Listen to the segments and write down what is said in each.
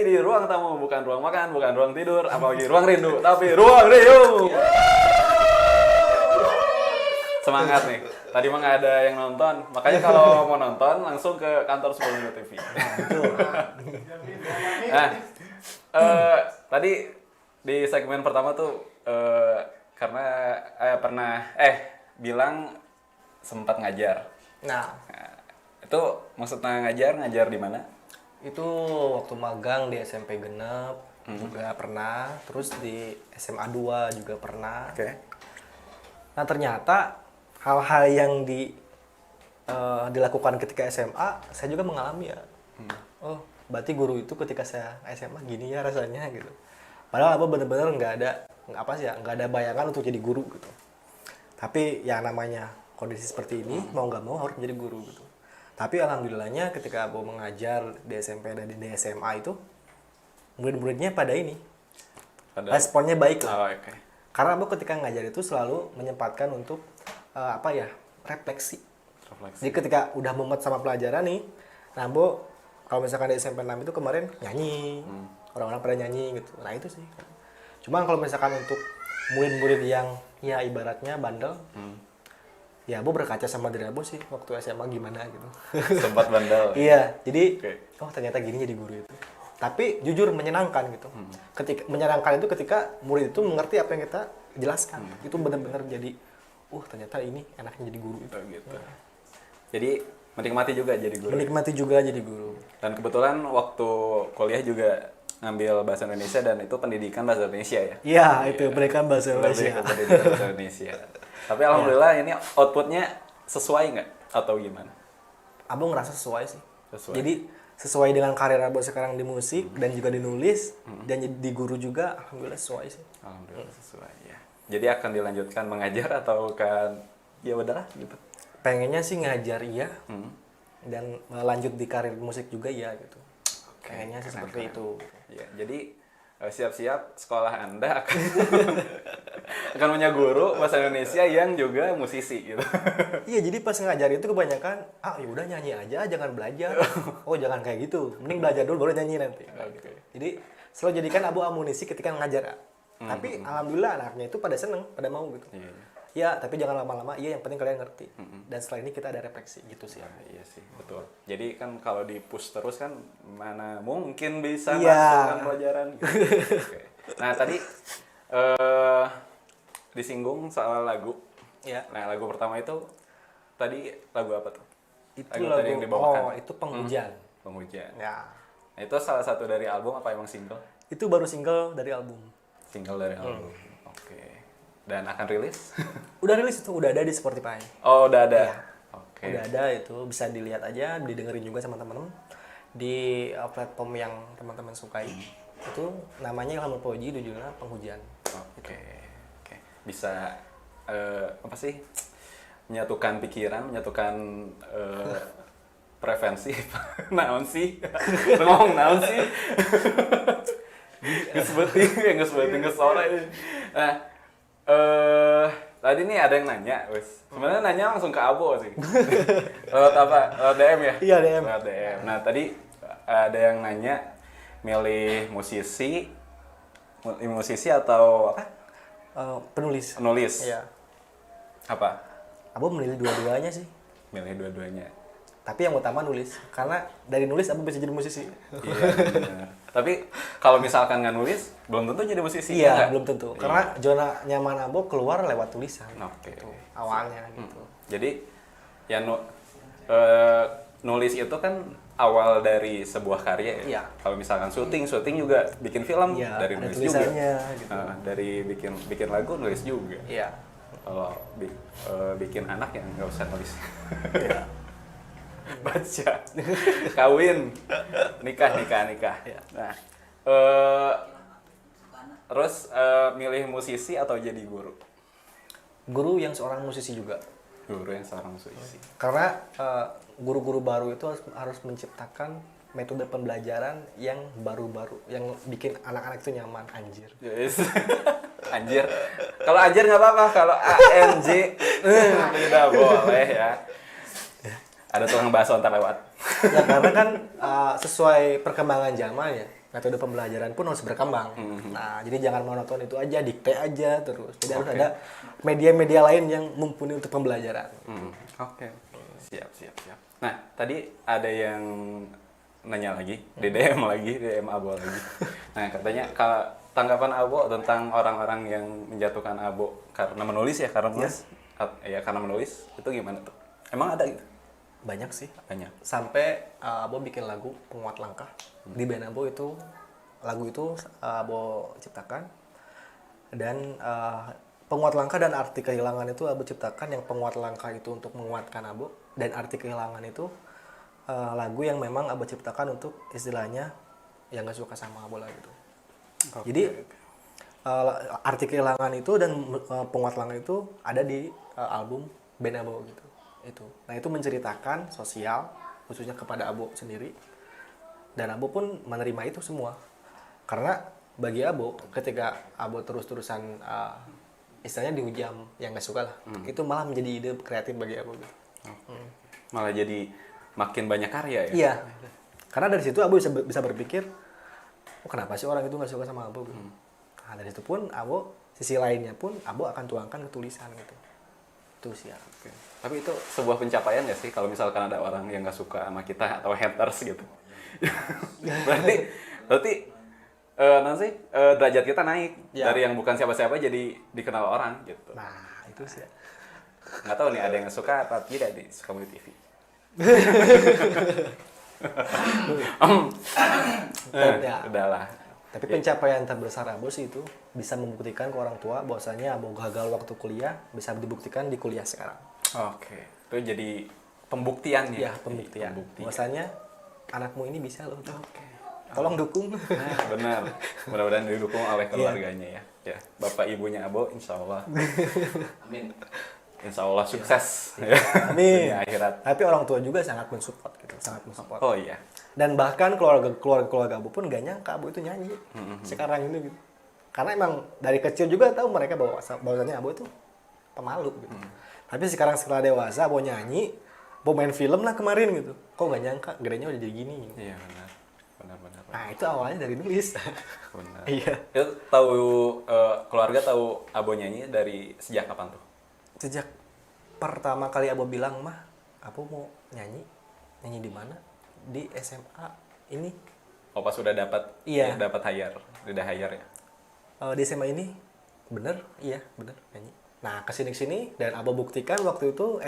lagi di ruang tamu, bukan ruang makan, bukan ruang tidur, apalagi ruang rindu, tapi ruang rindu. Semangat nih. Tadi mah nggak ada yang nonton, makanya kalau mau nonton langsung ke kantor 10 Minggu TV. Nah, tadi di segmen pertama tuh karena pernah bilang sempat ngajar. Nah, Itu maksudnya ngajar di mana? itu waktu magang di SMP Genep juga pernah, terus di SMA 2 juga pernah. Oke. Nah, ternyata hal-hal yang dilakukan ketika SMA, saya juga mengalami ya. Oh, berarti guru itu ketika saya SMA gini ya rasanya gitu. Padahal apa bener-bener nggak ada bayangan untuk jadi guru gitu. Tapi yang namanya kondisi seperti ini mau nggak mau harus menjadi guru gitu. Tapi alhamdulillahnya ketika Abo mengajar di SMP dan di SMA itu murid-muridnya pada ini responnya baik lah. Oh, oke. Karena Abo ketika ngajar itu selalu menyempatkan untuk refleksi. Jadi ketika udah mumet sama pelajaran nih, nah Abo kalau misalkan di SMP 6 itu kemarin nyanyi, orang-orang pada nyanyi gitu. Nah itu sih. Cuma kalau misalkan untuk murid-murid yang ya ibaratnya bandel, ya Abo berkaca sama diri Abo sih waktu SMA gimana gitu. Sempat bandel. Iya, jadi Oke. oh ternyata gini jadi guru itu. Tapi jujur menyenangkan gitu. Ketika menyenangkan itu ketika murid itu mengerti apa yang kita jelaskan. Itu benar-benar jadi ternyata ini enaknya jadi guru itu. Gitu. Jadi menikmati juga jadi guru. Menikmati juga jadi guru. Dan kebetulan waktu kuliah juga ngambil bahasa Indonesia dan itu pendidikan bahasa Indonesia ya. Iya, itu berikan bahasa Indonesia. Lebih ke pendidikan bahasa Indonesia. Tapi alhamdulillah ini outputnya sesuai nggak atau gimana? Abo ngerasa sesuai sih. Sesuai. Jadi sesuai dengan karir Abo sekarang di musik dan juga di nulis dan di guru juga alhamdulillah sesuai sih. Alhamdulillah sesuai ya. Jadi akan dilanjutkan mengajar atau kan ya udahlah gitu. Pengennya sih ngajar iya dan lanjut di karir musik juga iya gitu. Kayaknya sih seperti itu. Ya, jadi siap-siap sekolah Anda akan akan punya guru bahasa Indonesia yang juga musisi gitu. Iya, jadi pas ngajar itu kebanyakan ya udah nyanyi aja, jangan belajar. Oh, jangan kayak gitu. Mending belajar dulu baru nyanyi nanti. Oke. Jadi selalu jadikan Abo amunisi ketika ngajar. Tapi alhamdulillah anaknya itu pada seneng, pada mau gitu. Iya. Ya, tapi jangan lama-lama. Iya, yang penting kalian ngerti. Dan setelah ini kita ada refleksi gitu sih. Nah, iya sih, betul. Jadi kan kalau di push terus kan mana mungkin bisa Iya. masukkan pelajaran gitu. Oke. Nah, tadi disinggung soal lagu. Ya. Nah, lagu pertama itu tadi lagu apa tuh? Itu tadi lagu yang dibawakan. itu Penghujan. Penghujan. Ya. Nah, itu salah satu dari album apa emang single? Itu baru single dari album. Single dari album. Oke. Dan akan rilis? Udah rilis itu, udah ada di Spotify. Oh, udah ada. Iya. Oke. Udah ada itu, bisa dilihat aja, didengerin juga sama teman-teman di platform yang teman-teman sukai. Itu namanya Ilham Poji, judulnya Penghujan. Oke. Oke. Bisa apa sih? Menyatukan pikiran, menyatukan preferensi. Naon sih? Ngomong naon sih? Geus beuting geus sore. Nah, tadi nih ada yang nanya, wes. Sebenarnya nanya langsung ke Abo sih. Lewat apa? Lewat DM ya? Iya, DM. Lewat DM. Nah, tadi ada yang nanya milih musisi atau apa? Penulis. Penulis. Iya. Apa? Abo memilih dua-duanya sih. Milih dua-duanya. Tapi yang utama nulis, karena dari nulis Abo bisa jadi musisi. Iya, benar. Tapi kalau misalkan nggak nulis, belum tentu jadi musisi. Iya, ya? belum tentu. Karena zona nyaman Abo keluar lewat tulisan. Oke. Gitu, awalnya gitu. Jadi ya nulis itu kan awal dari sebuah karya ya. Iya. Kalau misalkan syuting juga bikin film Iya, dari ada nulis tulisannya, juga. gitu. Dari bikin lagu nulis juga. Iya. Kalau bikin anak ya nggak usah nulis. Iya. Baca, kawin, nikah. Iya. Nah, terus milih musisi atau jadi guru? Guru yang seorang musisi juga. Guru yang seorang musisi. Karena guru-guru baru itu harus menciptakan metode pembelajaran yang baru-baru, yang bikin anak-anak itu nyaman, anjir. Yes. Anjir. Kalau anjir nggak apa-apa, kalau ANJ tidak boleh ya. Ada tukang bakso ntar lewat. Ya karena kan sesuai perkembangan zaman ya. metode pembelajaran pun harus berkembang. Nah, jadi jangan monoton itu aja, dikte aja terus. Jadi harus ada media-media lain yang mumpuni untuk pembelajaran. Oke. Siap. Nah, tadi ada yang nanya lagi, di DM Abo lagi. Nah, katanya tanggapan Abo tentang orang-orang yang menjatuhkan Abo karena menulis ya, karena menulis itu gimana tuh? Emang ada gitu? Banyak sih. Banyak. Sampai Abo bikin lagu Penguat Langkah. Di band Abo itu, lagu itu Abo ciptakan. Dan penguat langkah dan arti kehilangan itu Abo ciptakan. Yang penguat langkah itu untuk menguatkan Abo. Dan arti kehilangan itu lagu yang memang Abo ciptakan untuk istilahnya yang gak suka sama Abo lah gitu. Jadi arti kehilangan itu dan penguat langkah itu ada di album band Abo gitu. Itu. Nah, itu menceritakan sosial khususnya kepada Abo sendiri. Dan Abo pun menerima itu semua. Karena bagi Abo ketika Abo terus-terusan istilahnya dihujam yang gak suka lah. Itu malah menjadi ide kreatif bagi Abo gitu. Malah jadi makin banyak karya ya? Iya. Karena dari situ Abo bisa berpikir, oh, kenapa sih orang itu gak suka sama Abo gitu. Nah, dari situ pun Abo, sisi lainnya pun Abo akan tuangkan ke tulisan gitu. Itu sih ya. Oke. Tapi itu sebuah pencapaian nggak sih kalau misalkan ada orang yang nggak suka sama kita atau haters gitu? berarti nanti derajat kita naik dari yang bukan siapa-siapa jadi dikenal orang gitu. Nah, itu sih ya. Nggak tahu nih ada yang nggak suka atau tidak di Sukabumi TV. Udahlah. Tapi pencapaian terbesar Abo sih itu bisa membuktikan ke orang tua bahwasanya Abo gagal waktu kuliah bisa dibuktikan di kuliah sekarang. Oke. Itu jadi pembuktian ya? Iya, pembuktian. Bahwasanya anakmu ini bisa loh. Oke. Tolong dukung. Nah, benar. Mudah-mudahan didukung oleh keluarganya ya. Bapak ibunya Abo insya Allah. Amin. Insya Allah sukses. Ya. Amin. Dunia akhirat. Tapi orang tua juga sangat mensupport gitu, sangat mensupport. Oh iya. Dan bahkan keluarga Abo pun gak nyangka Abo itu nyanyi sekarang ini gitu. Karena emang dari kecil juga tahu mereka bahwasanya Abo itu pemalu gitu. Tapi sekarang setelah dewasa Abo nyanyi, Abo main film lah kemarin gitu. Kok gak nyangka gedenya udah jadi gini. Gitu. Iya benar. Nah, itu awalnya dari nulis. Benar. Iya. Itu tahu keluarga tahu Abo nyanyi dari sejak kapan tuh? Sejak pertama kali Abo bilang, "Mah, Abo mau nyanyi. Nyanyi di mana?" Di SMA ini. Oh, pas sudah dapat hire, udah hire ya. Di SMA ini bener nyanyi. Nah, kesini dan Abo buktikan waktu itu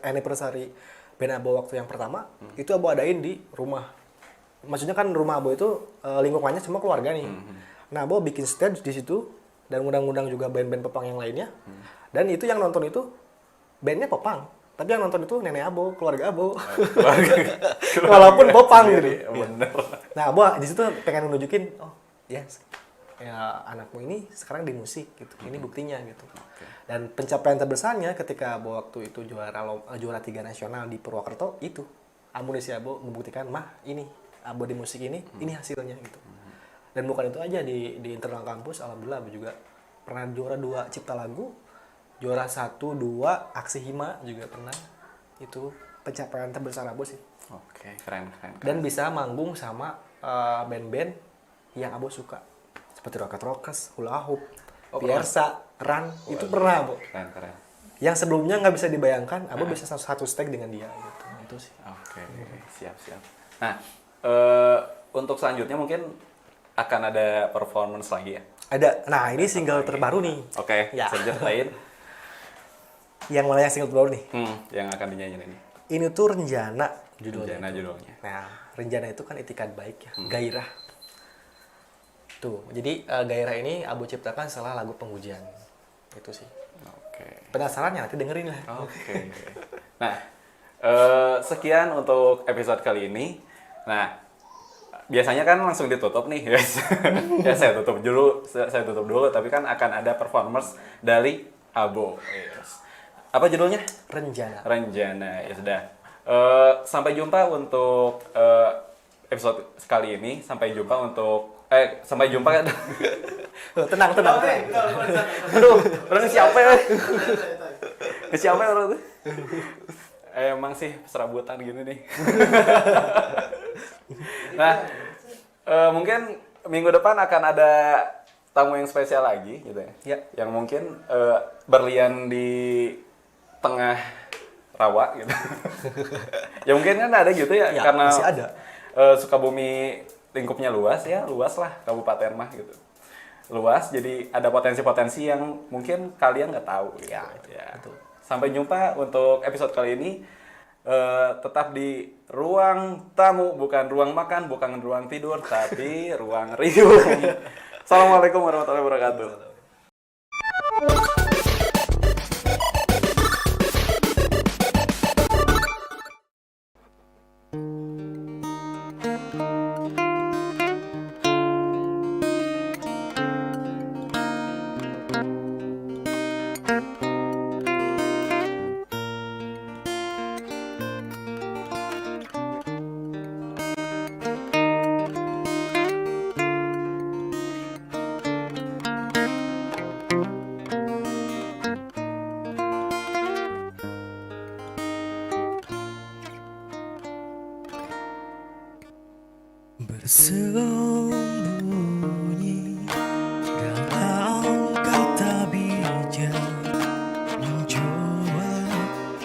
anniversary band Abo waktu yang pertama itu Abo adain di rumah. Maksudnya kan rumah Abo itu lingkungannya semua keluarga nih. Nah, Abo bikin stage di situ dan undang-undang juga band-band popang yang lainnya. Dan itu yang nonton itu bandnya popang. Tapi yang nonton itu nenek Abo, keluarga Abo. Walaupun popang gitu. Bener. Nah, Abo di situ pengen nunjukin, oh, yes. Ya, anakmu ini sekarang di musik gitu. Ini buktinya gitu. Dan pencapaian terbesarnya ketika Abo waktu itu juara 3 nasional di Purwokerto itu amunisi Abo membuktikan, "Mah, ini Abo di musik ini hasilnya" gitu. Dan bukan itu aja di internal kampus, alhamdulillah Abo juga pernah juara 2 cipta lagu. Juara 1, 2, Aksi Hima juga pernah. Itu pencapaian terbesar Abo sih. Oke, keren. Dan bisa manggung sama band-band yang Abo suka. Seperti Rocket Rockers, Hula Hoop, Fiersa, Run, itu pernah Abo. Keren. Yang sebelumnya nggak bisa dibayangkan, Abo bisa satu stage dengan dia gitu. Itu sih. Oke, siap. Nah, untuk selanjutnya mungkin akan ada performance lagi ya? Ada. Nah, ini single terbaru nih. Oke, Ya. subject lain. Yang mana yang single terbaru nih? Yang akan dinyanyiin ini. Ini tuh Renjana judulnya. Renjana judulnya. Nah, Renjana itu kan itikat baik ya, gairah. Tuh, jadi gairah ini Abo ciptakan setelah lagu Penghujan. Itu sih. Oke. Penasaran ya? Nanti dengerin lah. Oke. Nah, sekian untuk episode kali ini. Nah, biasanya kan langsung ditutup nih, guys. Ya saya tutup dulu, tapi kan akan ada performance dari Abo. Yes. Apa judulnya? Renjana. Ya sudah. Sampai jumpa untuk episode kali ini. Sampai jumpa kan? Tenang. Aduh, orang siapa ya? Siapa ya orang itu? Emang sih serabutan gini nih. Nah, mungkin minggu depan akan ada tamu yang spesial lagi gitu ya. Ya. Yang mungkin berlian di tengah rawa gitu. Ya mungkin kan ada gitu ya, Ya, karena masih ada. Sukabumi lingkupnya luas lah kabupaten mah gitu. Luas, jadi ada potensi-potensi yang mungkin kalian nggak tahu gitu. Ya, Betul. Sampai jumpa untuk episode kali ini. Tetap di ruang tamu, bukan ruang makan, bukan ruang tidur, tapi ruang riuh. Assalamualaikum warahmatullahi wabarakatuh. Bersembunyi dalam kata bijak, mencoba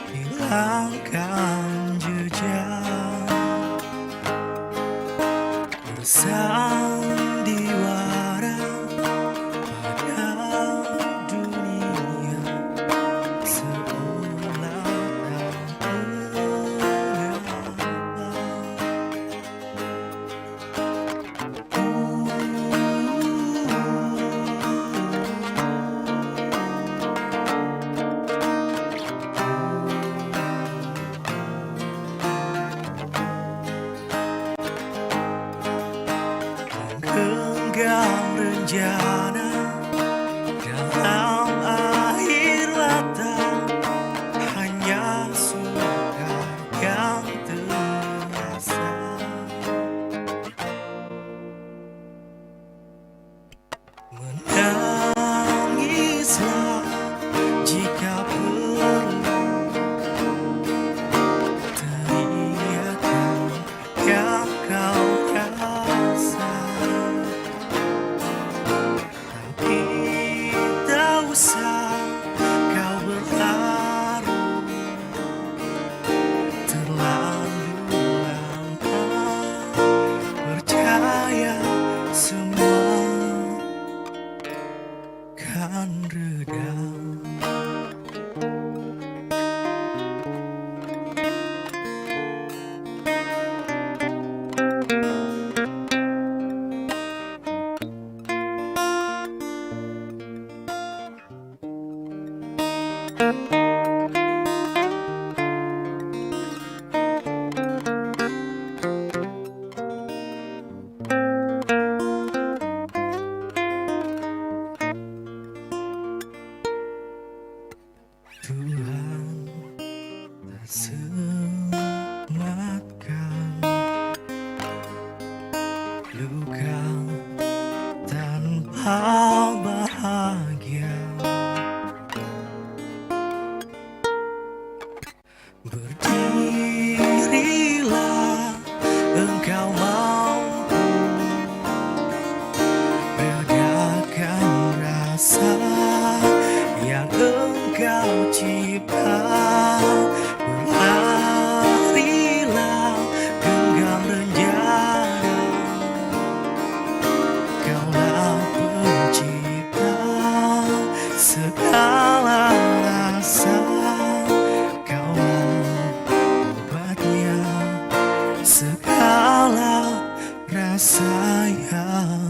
hilangkan jejak, bersandiwara pada dunia seolah tak mengapa. Genggam rencana dalam air mata, hanya suka yang terasa. Menangislah jika perlu, teriakan yang kau rasa. Tapi tak usah kau berlarut terlalu lama, percaya semua kan reda. Tuhan tak sematkan luka tanpa bahagia. Berdirilah, engkau mampu bedakan rasa yang engkau cipta. Berlarilah, genggam rencana, kaulah pencipta segala rasa, kaulah obatnya segala rasa yang